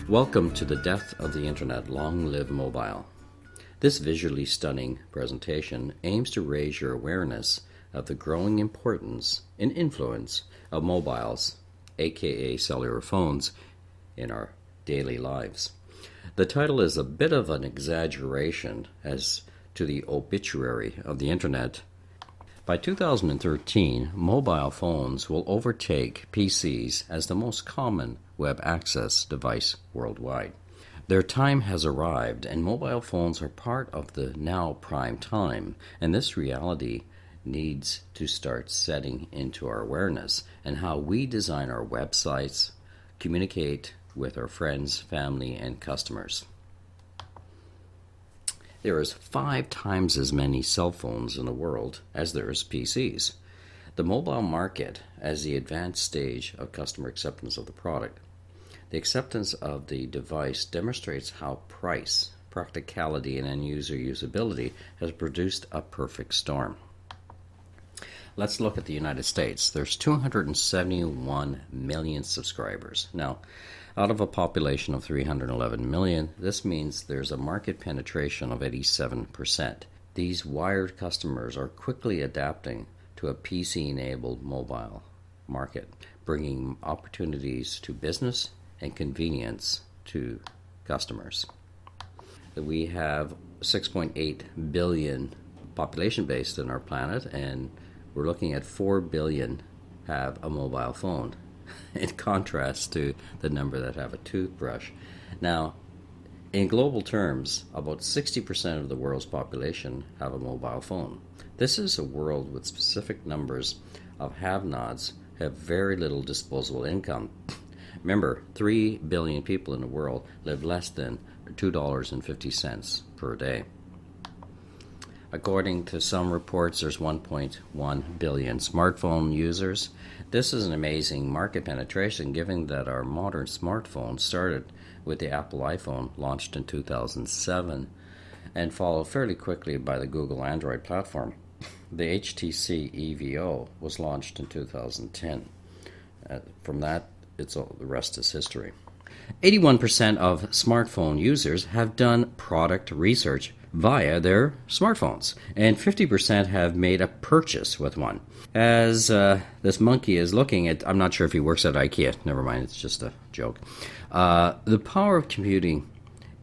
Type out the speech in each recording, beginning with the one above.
Welcome to the Death of the Internet, Long Live Mobile. This visually stunning presentation aims to raise your awareness of the growing importance and influence of mobiles, aka cellular phones, in our daily lives. The title is a bit of an exaggeration as to the obituary of the Internet. By 2013, mobile phones will overtake PCs as the most common web access device worldwide. Their time has arrived, and mobile phones are part of the now prime time, and this reality needs to start setting into our awareness and how we design our websites, communicate with our friends, family, and customers. There is 5 times as many cell phones in the world as there is PCs. The mobile market as the advanced stage of customer acceptance of the product. The acceptance of the device demonstrates how price, practicality, and end-user usability has produced a perfect storm. Let's look at the United States. There's 271 million subscribers. Now, out of a population of 311 million, this means there's a market penetration of 87%. These wired customers are quickly adapting to a PC-enabled mobile market, bringing opportunities to business and convenience to customers. We have 6.8 billion population based in our planet, and we're looking at 4 billion have a mobile phone, in contrast to the number that have a toothbrush. Now, in global terms, about 60% of the world's population have a mobile phone. This is a world with specific numbers of have-nots have very little disposable income. Remember, 3 billion people in the world live less than $2.50 per day. According to some reports, there's 1.1 billion smartphone users. This is an amazing market penetration given that our modern smartphone started with the Apple iPhone, launched in 2007, and followed fairly quickly by the Google Android platform. The HTC EVO was launched in 2010. From that, the rest is history. 81% of smartphone users have done product research via their smartphones, and 50% have made a purchase with one. As this monkey is looking at, I'm not sure if he works at IKEA, never mind, it's just a joke. The power of computing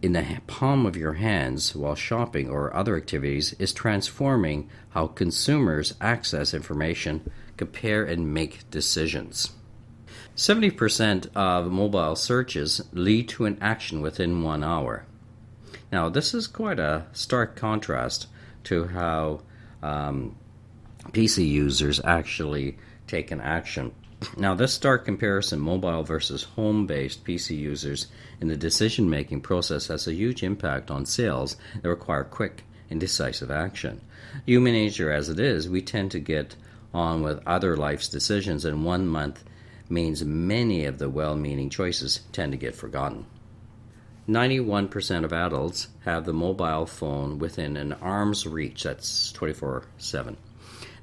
in the palm of your hands while shopping or other activities is transforming how consumers access information, compare, and make decisions. 70% of mobile searches lead to an action within 1 hour. Now, this is quite a stark contrast to how PC users actually take an action. Now, this stark comparison, mobile versus home-based PC users in the decision-making process, has a huge impact on sales that require quick and decisive action. Human nature as it is, we tend to get on with other life's decisions, and 1 month means many of the well-meaning choices tend to get forgotten. 91% of adults have the mobile phone within an arm's reach. That's 24/7.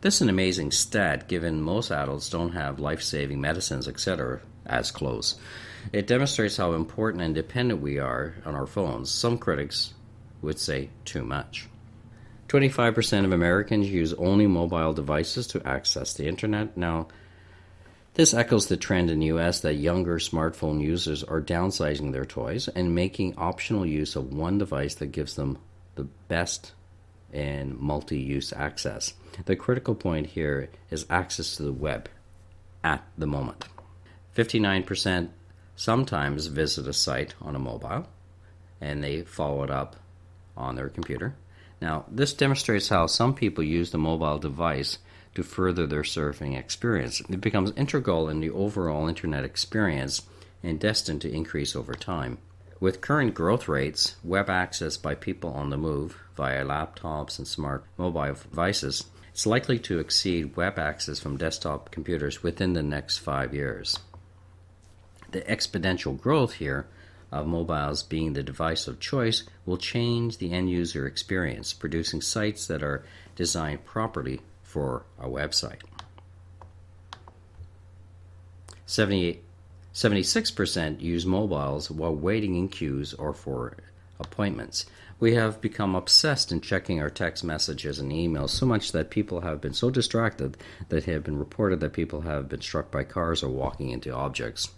This is an amazing stat given most adults don't have life-saving medicines, etc. as close. It demonstrates how important and dependent we are on our phones. Some critics would say too much. 25% of Americans use only mobile devices to access the Internet. Now, this echoes the trend in the U.S. that younger smartphone users are downsizing their toys and making optional use of one device that gives them the best and multi-use access. The critical point here is access to the web at the moment. 59% sometimes visit a site on a mobile and they follow it up on their computer. Now, this demonstrates how some people use the mobile device to further their surfing experience. It becomes integral in the overall Internet experience and destined to increase over time. With current growth rates, web access by people on the move via laptops and smart mobile devices, it's likely to exceed web access from desktop computers within the next 5 years. The exponential growth here of mobiles being the device of choice will change the end-user experience, producing sites that are designed properly for a website. 78% 76% use mobiles while waiting in queues or for appointments. We have become obsessed in checking our text messages and emails so much that people have been so distracted that it have been reported that people have been struck by cars or walking into objects,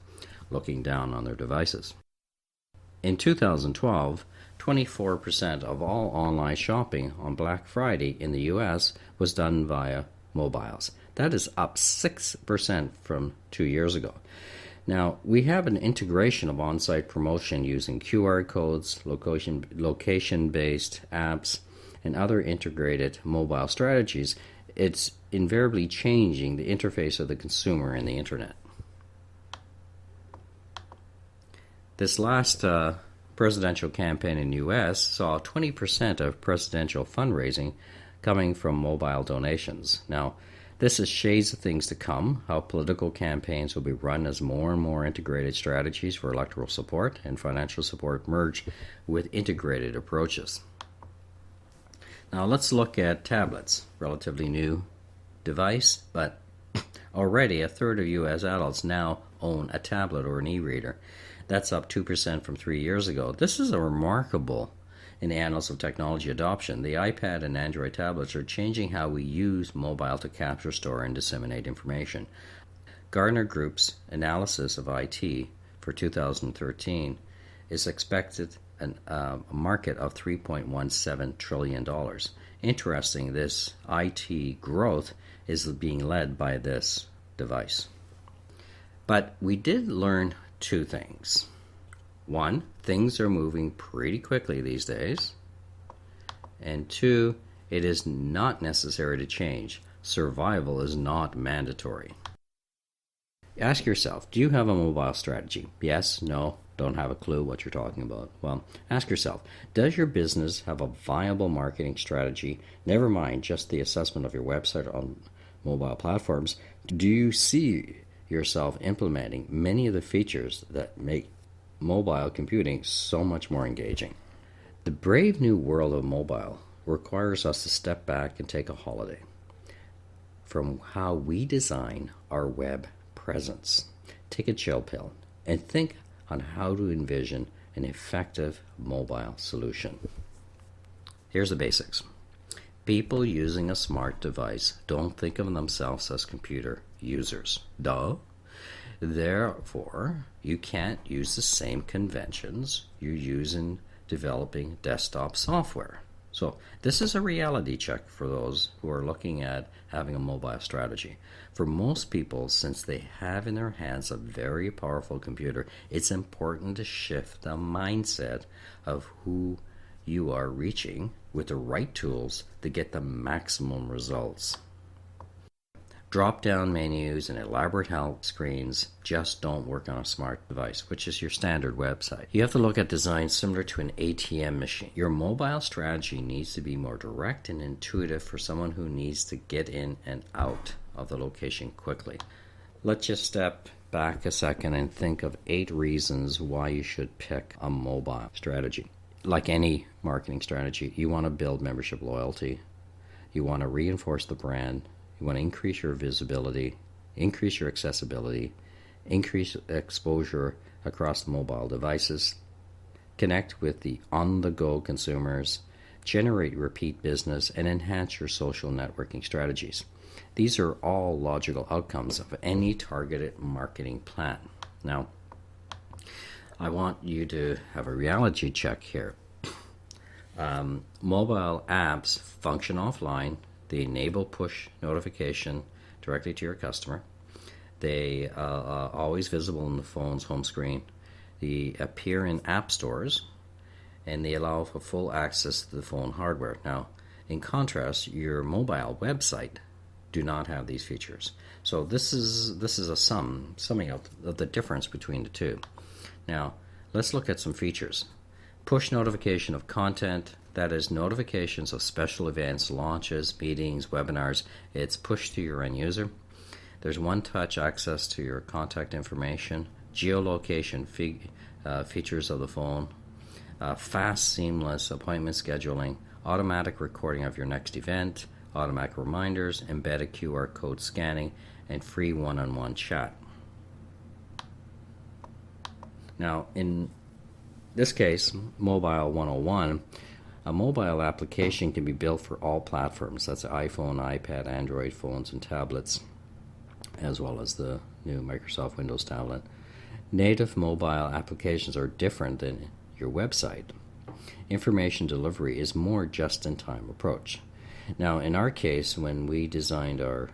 looking down on their devices. In 2012, 24% of all online shopping on Black Friday in the US was done via mobiles. That is up 6% from 2 years ago. Now, we have an integration of on-site promotion using QR codes, location-based apps, and other integrated mobile strategies. It's invariably changing the interface of the consumer and the internet. This last presidential campaign in the U.S. saw 20% of presidential fundraising coming from mobile donations. Now, this is shades of things to come, how political campaigns will be run as more and more integrated strategies for electoral support and financial support merge with integrated approaches. Now let's look at tablets, relatively new device, but already a third of U.S. adults now own a tablet or an e-reader. That's up 2% from 3 years ago. This is a remarkable in the annals of technology adoption. The iPad and Android tablets are changing how we use mobile to capture, store, and disseminate information. Gartner Group's analysis of IT for 2013 is expected a market of $3.17 trillion. Interesting, this IT growth is being led by this device. But we did learn two things. One, things are moving pretty quickly these days. And two, it is not necessary to change. Survival is not mandatory. Ask yourself, do you have a mobile strategy? Yes, no, don't have a clue what you're talking about. Well, ask yourself, does your business have a viable marketing strategy? Never mind just the assessment of your website on mobile platforms. Do you see yourself implementing many of the features that make mobile computing so much more engaging? The brave new world of mobile requires us to step back and take a holiday from how we design our web presence. Take a chill pill and think on how to envision an effective mobile solution. Here's the basics. People using a smart device don't think of themselves as computer users. Duh. Therefore, you can't use the same conventions you use in developing desktop software. So this is a reality check for those who are looking at having a mobile strategy. For most people, since they have in their hands a very powerful computer, it's important to shift the mindset of who you are reaching with the right tools to get the maximum results. Drop-down menus and elaborate help screens just don't work on a smart device, which is your standard website. You have to look at design similar to an ATM machine. Your mobile strategy needs to be more direct and intuitive for someone who needs to get in and out of the location quickly. Let's just step back a second and think of 8 reasons why you should pick a mobile strategy. Like any marketing strategy, you want to build membership loyalty. You want to reinforce the brand. You want to increase your visibility, increase your accessibility, increase exposure across mobile devices, connect with the on-the-go consumers, generate repeat business, and enhance your social networking strategies. These are all logical outcomes of any targeted marketing plan. Now, I want you to have a reality check here. Mobile apps function offline. They enable push notification directly to your customer. They are always visible in the phone's home screen. They appear in app stores, and they allow for full access to the phone hardware. Now, in contrast, your mobile website do not have these features. So this is a summing up of the difference between the two. Now, let's look at some features. Push notification of content, that is notifications of special events, launches, meetings, webinars. It's pushed to your end user. There's one-touch access to your contact information, geolocation features of the phone, fast, seamless appointment scheduling, automatic recording of your next event, automatic reminders, embedded QR code scanning, and free one-on-one chat. Now, in this case, Mobile 101, a mobile application can be built for all platforms. That's iPhone, iPad, Android phones, and tablets, as well as the new Microsoft Windows tablet. Native mobile applications are different than your website. Information delivery is more just-in-time approach. Now, in our case, when we designed our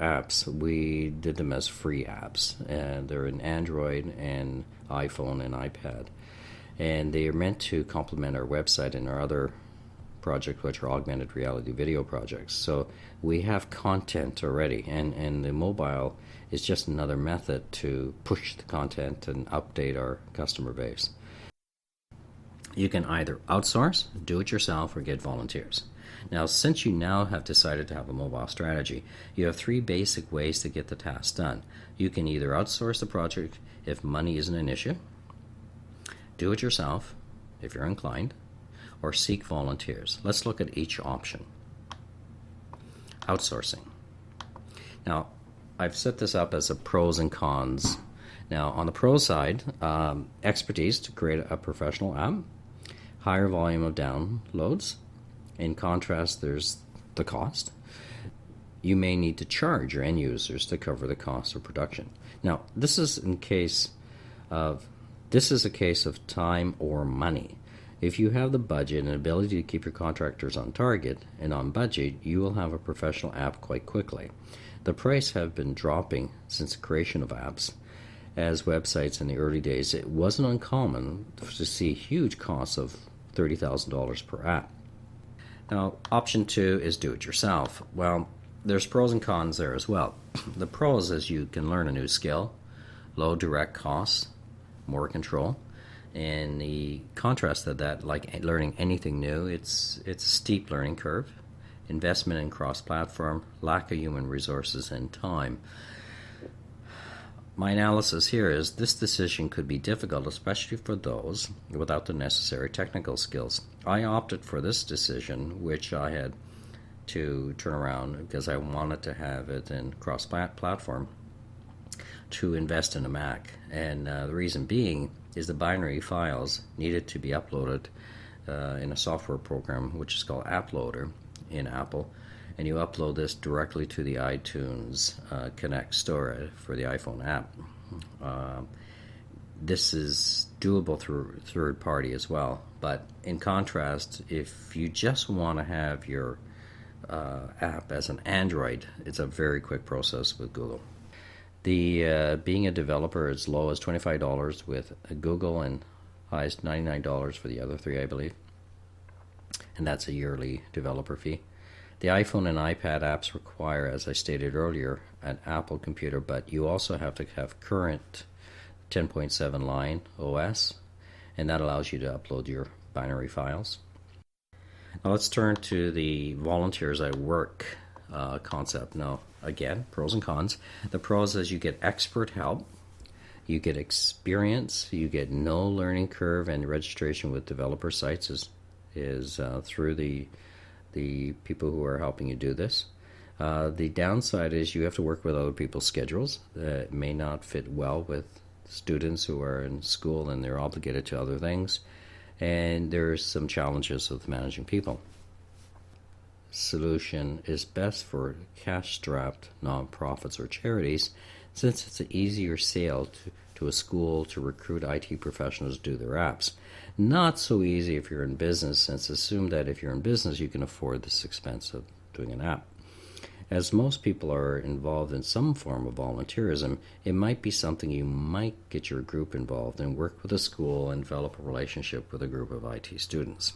apps, we did them as free apps, and they're in Android and iPhone and iPad, and they are meant to complement our website and our other projects, which are augmented reality video projects. So we have content already, and the mobile is just another method to push the content and update our customer base. You can either outsource, do it yourself, or get volunteers. Now, since you now have decided to have a mobile strategy, you have three basic ways to get the task done. You can either outsource the project if money isn't an issue, do it yourself if you're inclined, or seek volunteers. Let's look at each option. Outsourcing. Now, I've set this up as a pros and cons. Now, on the pro side, expertise to create a professional app, higher volume of downloads. In contrast, there's the cost. You may need to charge your end users to cover the cost of production. Now, this is a case of time or money. If you have the budget and ability to keep your contractors on target and on budget, you will have a professional app quite quickly. The price have been dropping since the creation of apps. As websites in the early days, it wasn't uncommon to see huge costs of $30,000 per app. Now, option 2 is do it yourself. Well, there's pros and cons there as well. The pros is you can learn a new skill, low direct costs, more control. And the contrast to that, like learning anything new, it's a steep learning curve, investment in cross-platform, lack of human resources and time. My analysis here is this decision could be difficult, especially for those without the necessary technical skills. I opted for this decision, which I had to turn around because I wanted to have it in cross-platform, to invest in a Mac. And the reason being is the binary files needed to be uploaded in a software program which is called App Loader in Apple, and you upload this directly to the iTunes Connect store for the iPhone app. This is doable through third party as well, but in contrast, if you just want to have your app as an Android, it's a very quick process with Google. The being a developer as low as $25 with Google and highest $99 for the other three, I believe. And that's a yearly developer fee. The iPhone and iPad apps require, as I stated earlier, an Apple computer, but you also have to have current 10.7 line OS, and that allows you to upload your binary files. Now let's turn to the volunteers at work concept. Now, again, pros and cons. The pros is you get expert help, you get experience, you get no learning curve, and registration with developer sites is through the people who are helping you do this. The downside is you have to work with other people's schedules that may not fit well with students who are in school and they're obligated to other things, and there's some challenges with managing people. Solution is best for cash-strapped nonprofits or charities, since it's an easier sale to a school to recruit IT professionals to do their apps. Not so easy if you're in business, since assume that if you're in business you can afford this expense of doing an app. As most people are involved in some form of volunteerism, it might be something you might get your group involved and work with a school and develop a relationship with a group of IT students.